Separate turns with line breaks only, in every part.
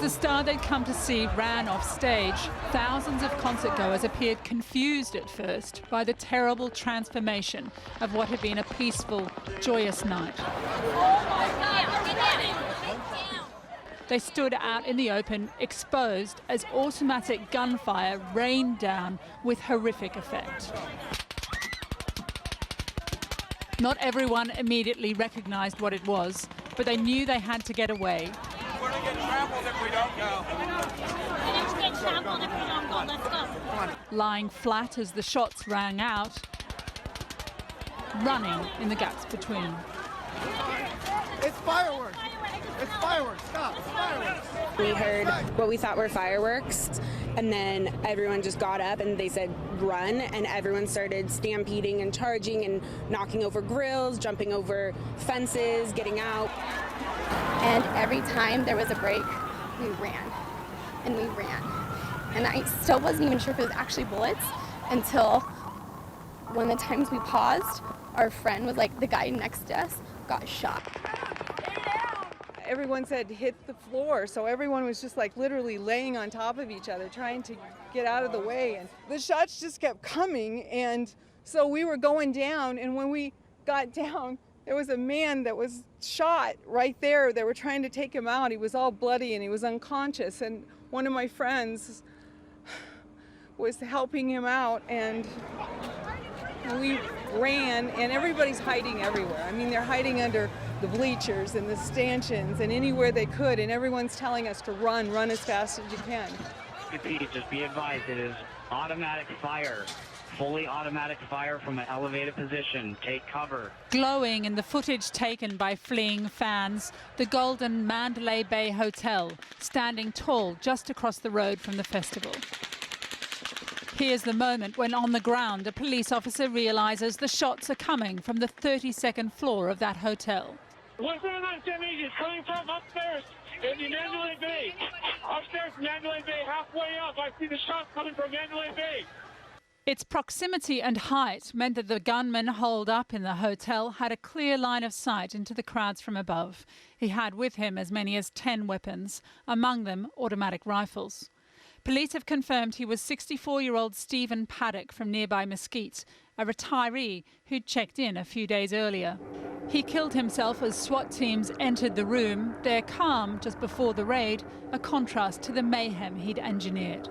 the star they'd come to see ran off stage, thousands of concertgoers appeared confused at first by the terrible transformation of what had been a peaceful, joyous night. They stood out in the open, exposed as automatic gunfire rained down with horrific effect. Not everyone immediately recognised what it was, but they knew they had to get away.
We're going to get trampled if we don't go.
We're going to get trampled if we don't go. Let's go.
Lying flat as the shots rang out, running in the gaps between.
It's fireworks. It's fireworks. Stop. It's fireworks.
We heard what we thought were fireworks, and then everyone just got up and they said run, and everyone started stampeding and charging and knocking over grills, jumping over fences, getting out.
And every time there was a break, we ran and we ran. And I still wasn't even sure if it was actually bullets until one of the times we paused, our friend was like, the guy next to us got shot.
Everyone said hit the floor, so everyone was just like literally laying on top of each other trying to get out of the way, and the shots just kept coming, and so we were going down, and when we got down there was a man that was shot right there. They were trying to take him out. He was all bloody and he was unconscious, and one of my friends was helping him out, and we ran, and everybody's hiding everywhere. I mean, they're hiding under the bleachers and the stanchions and anywhere they could, and everyone's telling us to run as fast as you can.
Just be advised, it is automatic fire, fully automatic fire from an elevated position. Take cover.
Glowing in the footage taken by fleeing fans, the golden Mandalay Bay Hotel, standing tall just across the road from the festival. Here's the moment when on the ground a police officer realises the shots are coming from the 32nd floor of that hotel.
What's going on, Sammy? It's coming from upstairs in the Mandalay Bay. Upstairs, Mandalay Bay, halfway up. I see the shots coming from Mandalay Bay.
Its proximity and height meant that the gunman holed up in the hotel had a clear line of sight into the crowds from above. He had with him as many as 10 weapons, among them automatic rifles. Police have confirmed he was 64-year-old Stephen Paddock from nearby Mesquite, a retiree who'd checked in a few days earlier. He killed himself as SWAT teams entered the room, their calm just before the raid, a contrast to the mayhem he'd engineered.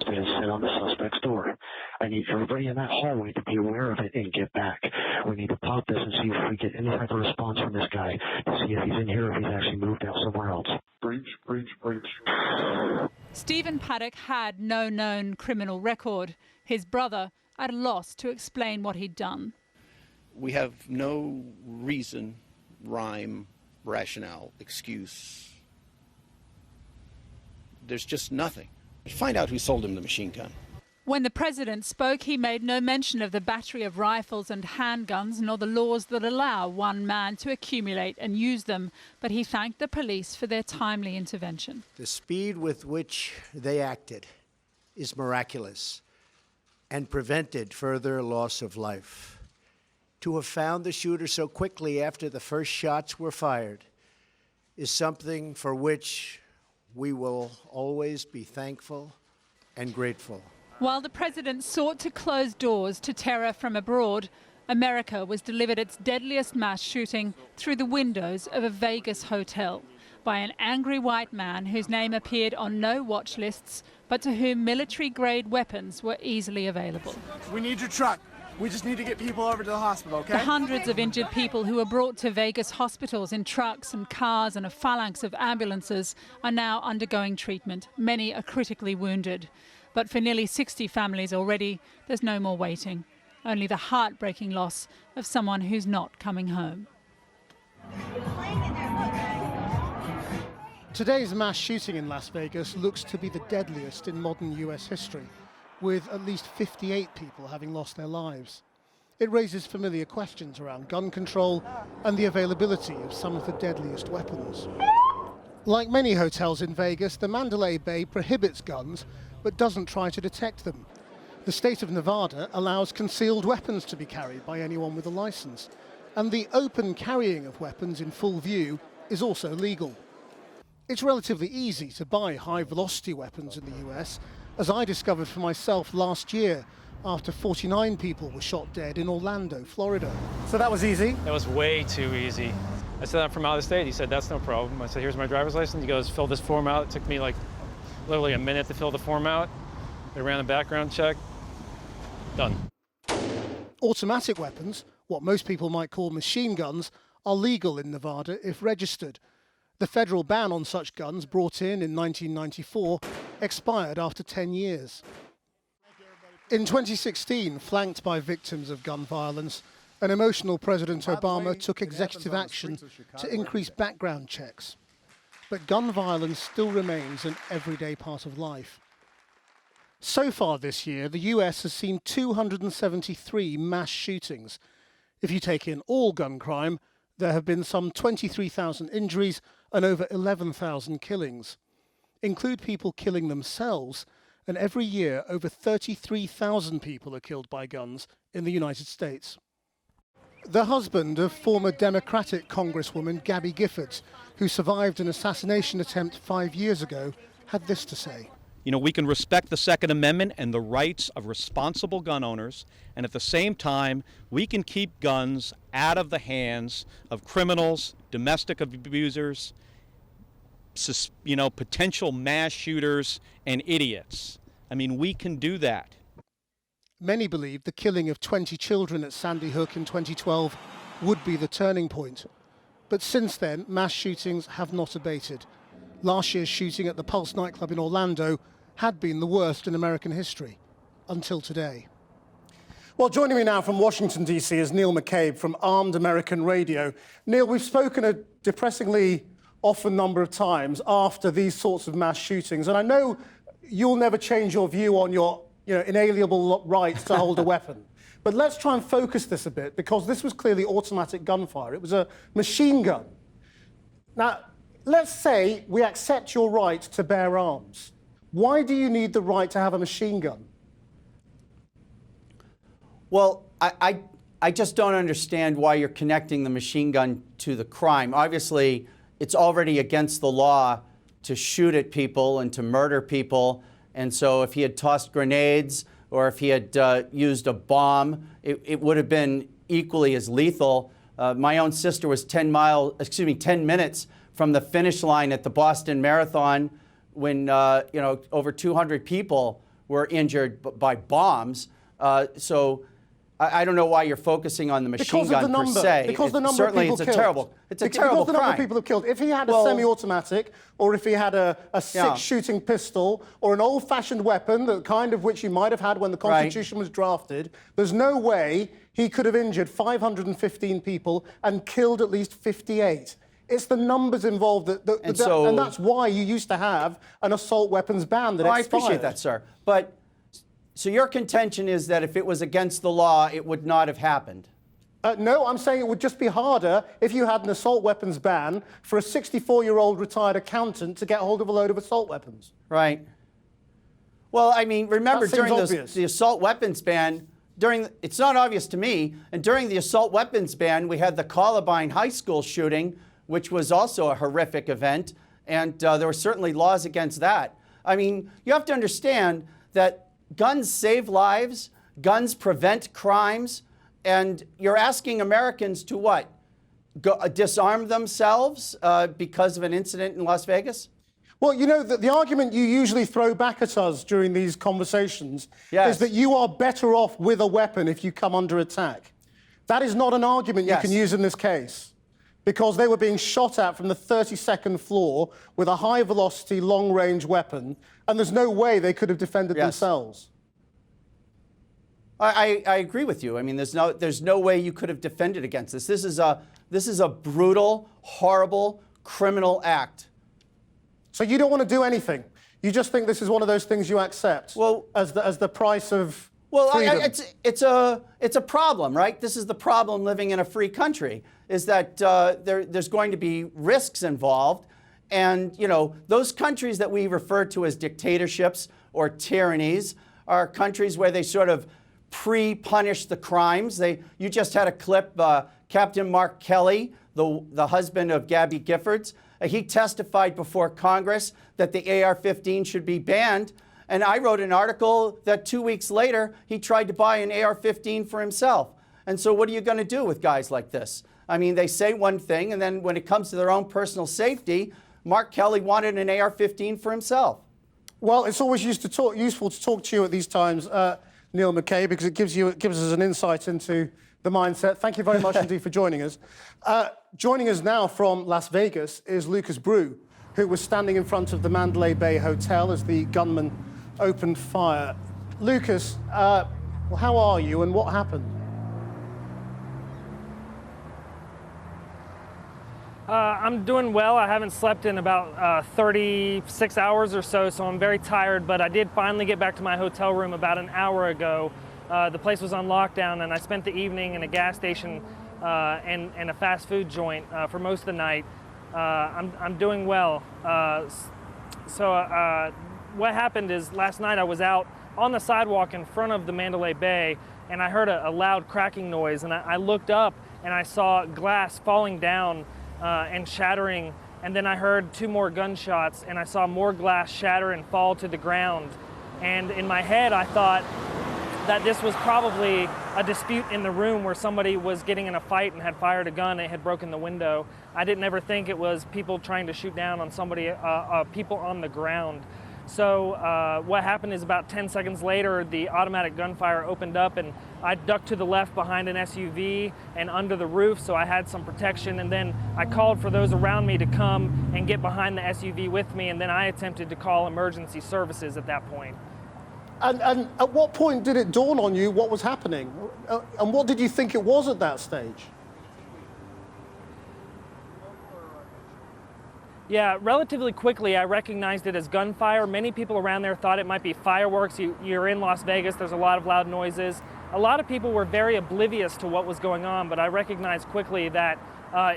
I'm going to sit on the suspect's door. I need everybody in that hallway to be aware of it and get back. We need to pop this and see if we get any type of response from this guy to see if he's in here or if he's actually moved out somewhere else. Breach.
Stephen Paddock had no known criminal record. His brother at a loss to explain what he'd done.
We have no reason, rhyme, rationale, excuse. There's just nothing. Find out who sold him the machine gun.
When the president spoke, he made no mention of the battery of rifles and handguns nor the laws that allow one man to accumulate and use them, but he thanked the police for their timely intervention.
The speed with which they acted is miraculous and prevented further loss of life. To have found the shooter so quickly after the first shots were fired is something for which we will always be thankful and grateful.
While the president sought to close doors to terror from abroad, America was delivered its deadliest mass shooting through the windows of a Vegas hotel by an angry white man whose name appeared on no watch lists, but to whom military-grade weapons were easily available.
We need your truck. We just need to get people over to the hospital, okay?
The hundreds of injured people who were brought to Vegas hospitals in trucks and cars and a phalanx of ambulances are now undergoing treatment. Many are critically wounded. But for nearly 60 families already, there's no more waiting. Only the heartbreaking loss of someone who's not coming home.
Today's mass shooting in Las Vegas looks to be the deadliest in modern US history, with at least 58 people having lost their lives. It raises familiar questions around gun control and the availability of some of the deadliest weapons. Like many hotels in Vegas, the Mandalay Bay prohibits guns, but doesn't try to detect them. The state of Nevada allows concealed weapons to be carried by anyone with a license, and the open carrying of weapons in full view is also legal. It's relatively easy to buy high-velocity weapons in the US, as I discovered for myself last year after 49 people were shot dead in Orlando, Florida.
So that was easy?
That was way too easy. I said, I'm from out of state. He said, that's no problem. I said, here's my driver's license. He goes, fill this form out. It took me like literally a minute to fill the form out. They ran a background check. Done.
Automatic weapons, what most people might call machine guns, are legal in Nevada if registered. The federal ban on such guns, brought in 1994, expired after 10 years. In 2016, flanked by victims of gun violence, an emotional President Obama took executive action to increase background checks. But gun violence still remains an everyday part of life. So far this year, the US has seen 273 mass shootings. If you take in all gun crime, there have been some 23,000 injuries and over 11,000 killings. Include people killing themselves, and every year over 33,000 people are killed by guns in the United States. The husband of former Democratic Congresswoman Gabby Giffords, who survived an assassination attempt 5 years ago, had this to say.
You know, we can respect the Second Amendment and the rights of responsible gun owners, and at the same time, we can keep guns out of the hands of criminals, domestic abusers, potential mass shooters, and idiots. I mean, we can do that.
Many believe the killing of 20 children at Sandy Hook in 2012 would be the turning point. But since then, mass shootings have not abated. Last year's shooting at the Pulse nightclub in Orlando had been the worst in American history, until today.
Well, joining me now from Washington, D.C. is Neil McCabe from Armed American Radio. Neil, we've spoken a depressingly often number of times after these sorts of mass shootings, and I know you'll never change your view on your inalienable right to hold a weapon. But let's try and focus this a bit, because this was clearly automatic gunfire. It was a machine gun. Now, let's say we accept your right to bear arms. Why do you need the right to have a machine gun?
Well, I just don't understand why you're connecting the machine gun to the crime. Obviously, it's already against the law to shoot at people and to murder people. And so if he had tossed grenades or if he had used a bomb, it would have been equally as lethal. My own sister was 10 minutes from the finish line at the Boston Marathon when over 200 people were injured by bombs. So I don't know why you're focusing on the machine gun per se.
Because the number of people killed.
It's a terrible
because the number of people have killed. If he had a semi-automatic, or if he had a six-shooting pistol, or an old-fashioned weapon, the kind of which he might have had when the Constitution was drafted, there's no way he could have injured 515 people and killed at least 58. It's the numbers involved and that's why you used to have an assault weapons ban that expired.
I appreciate that, sir. But so your contention is that if it was against the law, it would not have happened?
No, I'm saying it would just be harder if you had an assault weapons ban for a 64-year-old retired accountant to get hold of a load of assault weapons.
Right. Well, I mean, remember during the assault weapons ban, it's not obvious to me, and during the assault weapons ban, we had the Columbine High School shooting, which was also a horrific event, and there were certainly laws against that. I mean, you have to understand that guns save lives, guns prevent crimes, and you're asking Americans to what? Disarm themselves because of an incident in Las Vegas?
Well, you know, the argument you usually throw back at us during these conversations is that you are better off with a weapon if you come under attack. That is not an argument you can use in this case, because they were being shot at from the 32nd floor with a high-velocity, long-range weapon, and there's no way they could have defended themselves.
I agree with you. I mean, there's no way you could have defended against this. This is a brutal, horrible, criminal act.
So you don't want to do anything. You just think this is one of those things you accept as the price of freedom.
It's a problem, right? This is the problem living in a free country, is that there's going to be risks involved. And, those countries that we refer to as dictatorships or tyrannies are countries where they sort of pre-punish the crimes. You just had a clip, Captain Mark Kelly, the husband of Gabby Giffords. He testified before Congress that the AR-15 should be banned. And I wrote an article that 2 weeks later, he tried to buy an AR-15 for himself. And so what are you going to do with guys like this? I mean, they say one thing, and then when it comes to their own personal safety, Mark Kelly wanted an AR-15 for himself.
Well, it's always useful to talk to you at these times, Neil McCabe, because it gives us an insight into the mindset. Thank you very much indeed for joining us. Joining us now from Las Vegas is Lucas Brew, who was standing in front of the Mandalay Bay Hotel as the gunman opened fire. Lucas, how are you and what happened?
I'm doing well. I haven't slept in about 36 hours or so I'm very tired, but I did finally get back to my hotel room about an hour ago. The place was on lockdown, and I spent the evening in a gas station and a fast food joint for most of the night. I'm doing well. What happened is last night I was out on the sidewalk in front of the Mandalay Bay, and I heard a loud cracking noise, and I looked up and I saw glass falling down and shattering, and then I heard 2 more gunshots, and I saw more glass shatter and fall to the ground. And in my head I thought that this was probably a dispute in the room where somebody was getting in a fight and had fired a gun and had broken the window. I didn't ever think it was people trying to shoot down on somebody, people on the ground. So what happened is about 10 seconds later, the automatic gunfire opened up, and I ducked to the left behind an SUV and under the roof, so I had some protection. And then I called for those around me to come and get behind the SUV with me, and then I attempted to call emergency services at that point.
And at what point did it dawn on you what was happening? And what did you think it was at that stage?
Yeah, relatively quickly I recognized it as gunfire. Many people around there thought it might be fireworks. You're in Las Vegas, there's a lot of loud noises. A lot of people were very oblivious to what was going on, but I recognized quickly that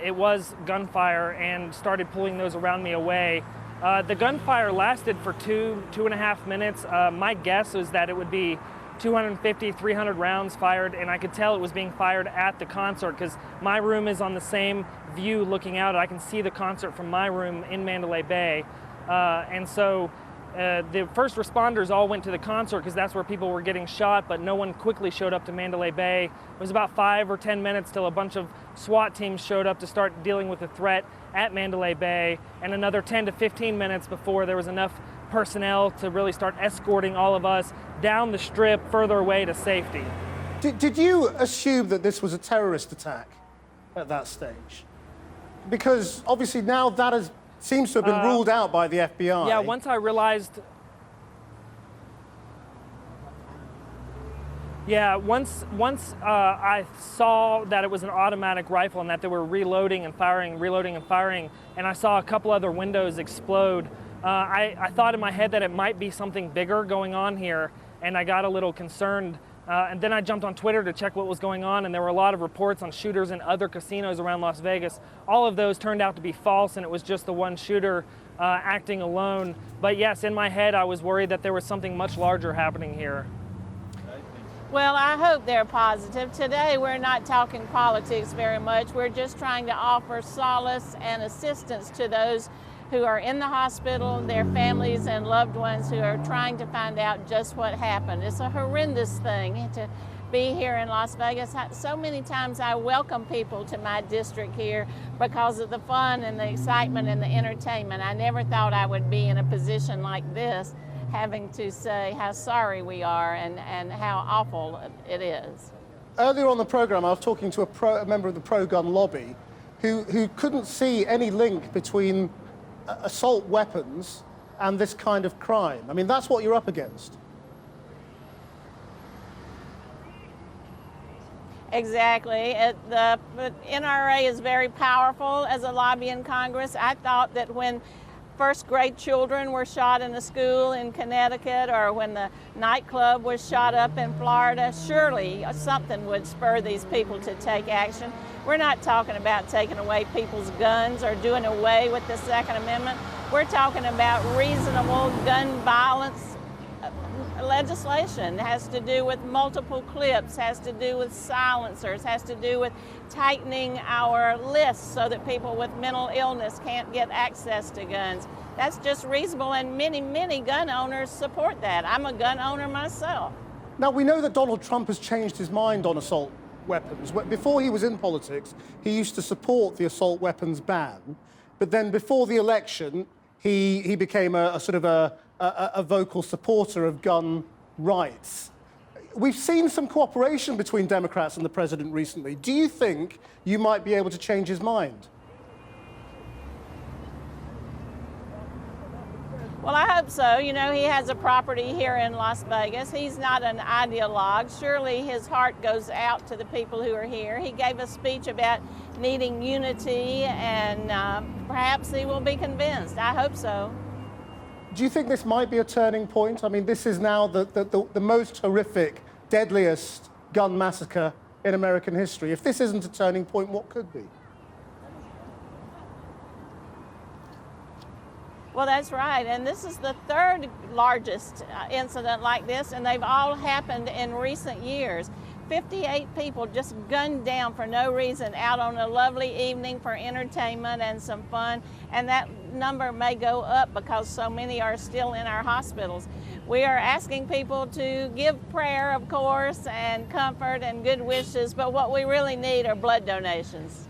it was gunfire and started pulling those around me away. The gunfire lasted for 2.5 minutes. My guess was that it would be 250, 300 rounds fired, and I could tell it was being fired at the concert because my room is on the same view looking out. I can see the concert from my room in Mandalay Bay. And so the first responders all went to the concert because that's where people were getting shot, but no one quickly showed up to Mandalay Bay. It was about 5 or 10 minutes till a bunch of SWAT teams showed up to start dealing with the threat at Mandalay Bay, and another 10 to 15 minutes before there was enough personnel to really start escorting all of us down the strip further away to safety.
Did you assume that this was a terrorist attack at that stage? Because obviously now that seems to have been ruled out by the FBI.
Yeah, once I realized... Yeah, once I saw that it was an automatic rifle and that they were reloading and firing, and I saw a couple other windows explode, I thought in my head that it might be something bigger going on here, and I got a little concerned. And then I jumped on Twitter to check what was going on, and there were a lot of reports on shooters in other casinos around Las Vegas. All of those turned out to be false, and it was just the one shooter acting alone. But yes, in my head, I was worried that there was something much larger happening here.
Well, I hope they're positive. Today, we're not talking politics very much. We're just trying to offer solace and assistance to those who are in the hospital, their families and loved ones who are trying to find out just what happened. It's a horrendous thing to be here in Las Vegas. So many times I welcome people to my district here because of the fun and the excitement and the entertainment. I never thought I would be in a position like this, having to say how sorry we are and how awful it is.
Earlier on the program, I was talking to a member of the pro-gun lobby who couldn't see any link between assault weapons and this kind of crime. I mean, that's what you're up against.
Exactly. The NRA is very powerful as a lobby in Congress. I thought that when first-grade children were shot in a school in Connecticut, or when the nightclub was shot up in Florida, surely something would spur these people to take action. We're not talking about taking away people's guns or doing away with the Second Amendment. We're talking about reasonable gun violence legislation, has to do with multiple clips, has to do with silencers, has to do with tightening our lists so that people with mental illness can't get access to guns. That's just reasonable, and many, many gun owners support that. I'm a gun owner myself.
Now, we know that Donald Trump has changed his mind on assault weapons. Before he was in politics, he used to support the assault weapons ban, but then before the election, he became a sort of a vocal supporter of gun rights. We've seen some cooperation between Democrats and the president recently. Do you think you might be able to change his mind?
Well, I hope so. You know, he has a property here in Las Vegas. He's not an ideologue. Surely his heart goes out to the people who are here. He gave a speech about needing unity, and perhaps he will be convinced. I hope so.
Do you think this might be a turning point? I mean, this is now the most horrific, deadliest gun massacre in American history. If this isn't a turning point, what could be?
Well, that's right, and this is the third largest incident like this, and they've all happened in recent years. 58 people just gunned down for no reason out on a lovely evening for entertainment and some fun, and that number may go up because so many are still in our hospitals. We are asking people to give prayer, of course, and comfort and good wishes, but what we really need are blood donations.